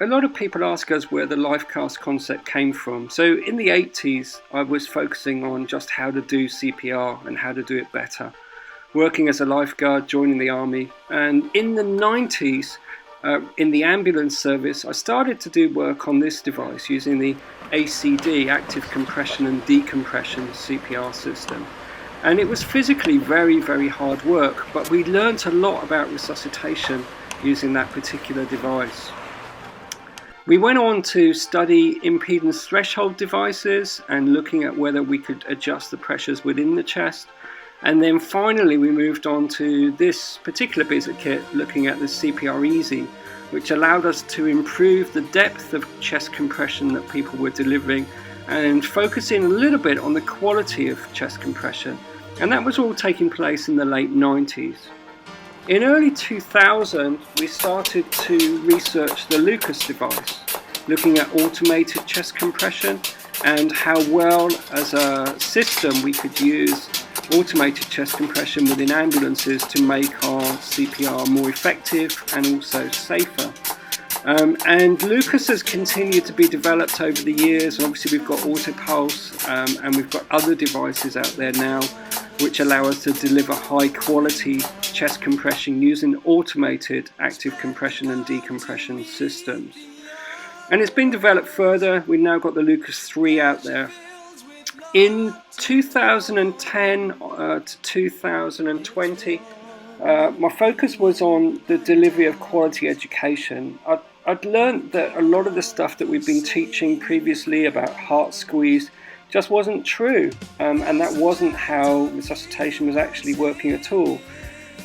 A lot of people ask us where the lifecast concept came from. So in the 80s, I was focusing on just how to do CPR and how to do it better, working as a lifeguard, joining the army. And in the 90s, in the ambulance service, I started to do work on this device using the ACD, active compression and decompression CPR system. And it was physically very, very hard work, but we learnt a lot about resuscitation using that particular device. We went on to study impedance threshold devices and looking at whether we could adjust the pressures within the chest. And then finally we moved on to this particular piece of kit, looking at the CPR Easy, which allowed us to improve the depth of chest compression that people were delivering and focusing a little bit on the quality of chest compression. And that was all taking place in the late 90s. In early 2000, we started to research the Lucas device, looking at automated chest compression and how well as a system we could use automated chest compression within ambulances to make our CPR more effective and also safer. And Lucas has continued to be developed over the years. Obviously we've got AutoPulse and we've got other devices out there now which allow us to deliver high quality chest compression using automated active compression and decompression systems. And it's been developed further. We've now got the Lucas 3 out there. In 2010 to 2020, my focus was on the delivery of quality education. I'd learned that a lot of the stuff that we've been teaching previously about heart squeeze just wasn't true, and that wasn't how resuscitation was actually working at all.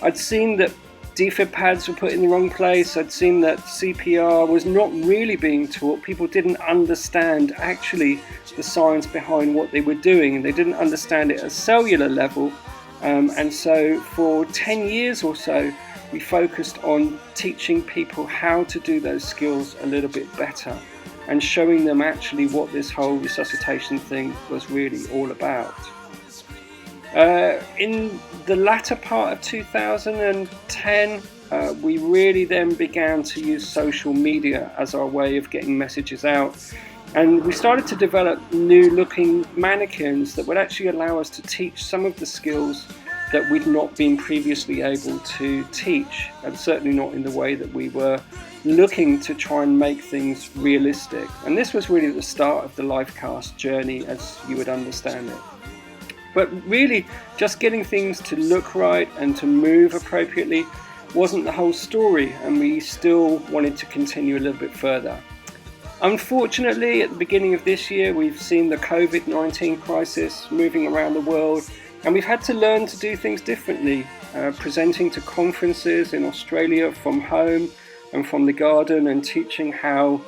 I'd seen that defib pads were put in the wrong place. I'd seen that CPR was not really being taught. People didn't understand actually the science behind what they were doing, and they didn't understand it at a cellular level. And so for 10 years or so, we focused on teaching people how to do those skills a little bit better and showing them actually what this whole resuscitation thing was really all about. In the latter part of 2010, we really then began to use social media as our way of getting messages out. And we started to develop new looking mannequins that would actually allow us to teach some of the skills that we'd not been previously able to teach, and certainly not in the way that we were looking to try and make things realistic. And this was really the start of the Lifecast journey as you would understand it. But really, just getting things to look right and to move appropriately wasn't the whole story, and we still wanted to continue a little bit further. Unfortunately, at the beginning of this year, we've seen the COVID-19 crisis moving around the world, and we've had to learn to do things differently, presenting to conferences in Australia from home and from the garden and teaching how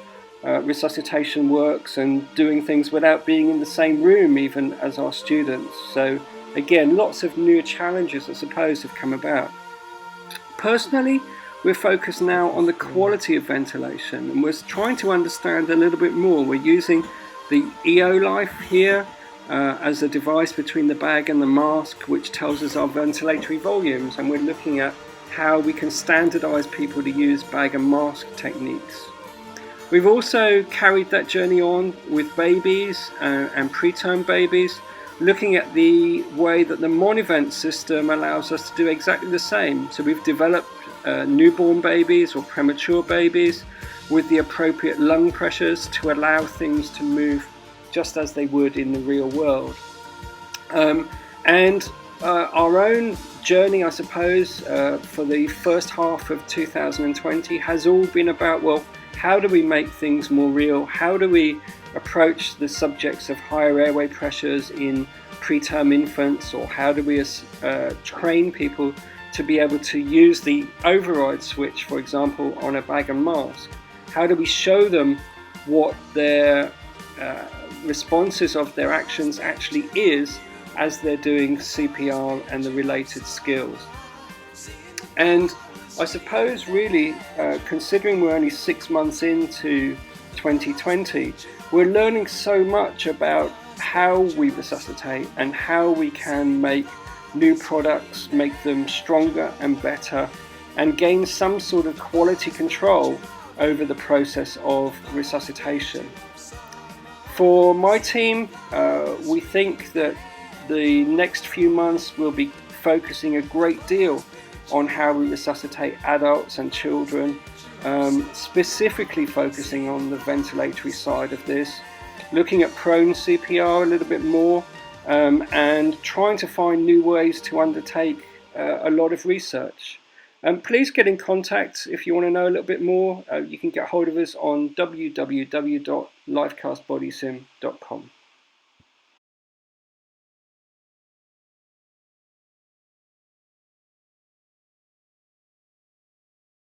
resuscitation works and doing things without being in the same room even as our students. So again, lots of new challenges I suppose have come about. Personally, we're focused now on the quality of ventilation, and we're trying to understand a little bit more. We're using the EO Life here as a device between the bag and the mask, which tells us our ventilatory volumes, and we're looking at how we can standardize people to use bag and mask techniques. We've also carried that journey on with babies and preterm babies, looking at the way that the Monivent system allows us to do exactly the same. So we've developed newborn babies or premature babies with the appropriate lung pressures to allow things to move just as they would in the real world. And our own journey, I suppose, for the first half of 2020 has all been about, well, how do we make things more real? How do we approach the subjects of higher airway pressures in preterm infants? Or how do we train people to be able to use the override switch, for example, on a bag and mask? How do we show them what their responses of their actions actually is as they're doing CPR and the related skills? And I suppose really, considering we're only 6 months into 2020, we're learning so much about how we resuscitate and how we can make new products, make them stronger and better, and gain some sort of quality control over the process of resuscitation. For my team, we think that the next few months will be focusing a great deal on how we resuscitate adults and children, specifically focusing on the ventilatory side of this, looking at prone CPR a little bit more, and trying to find new ways to undertake a lot of research. Please get in contact if you want to know a little bit more. You can get hold of us on www.lifecastbodysim.com.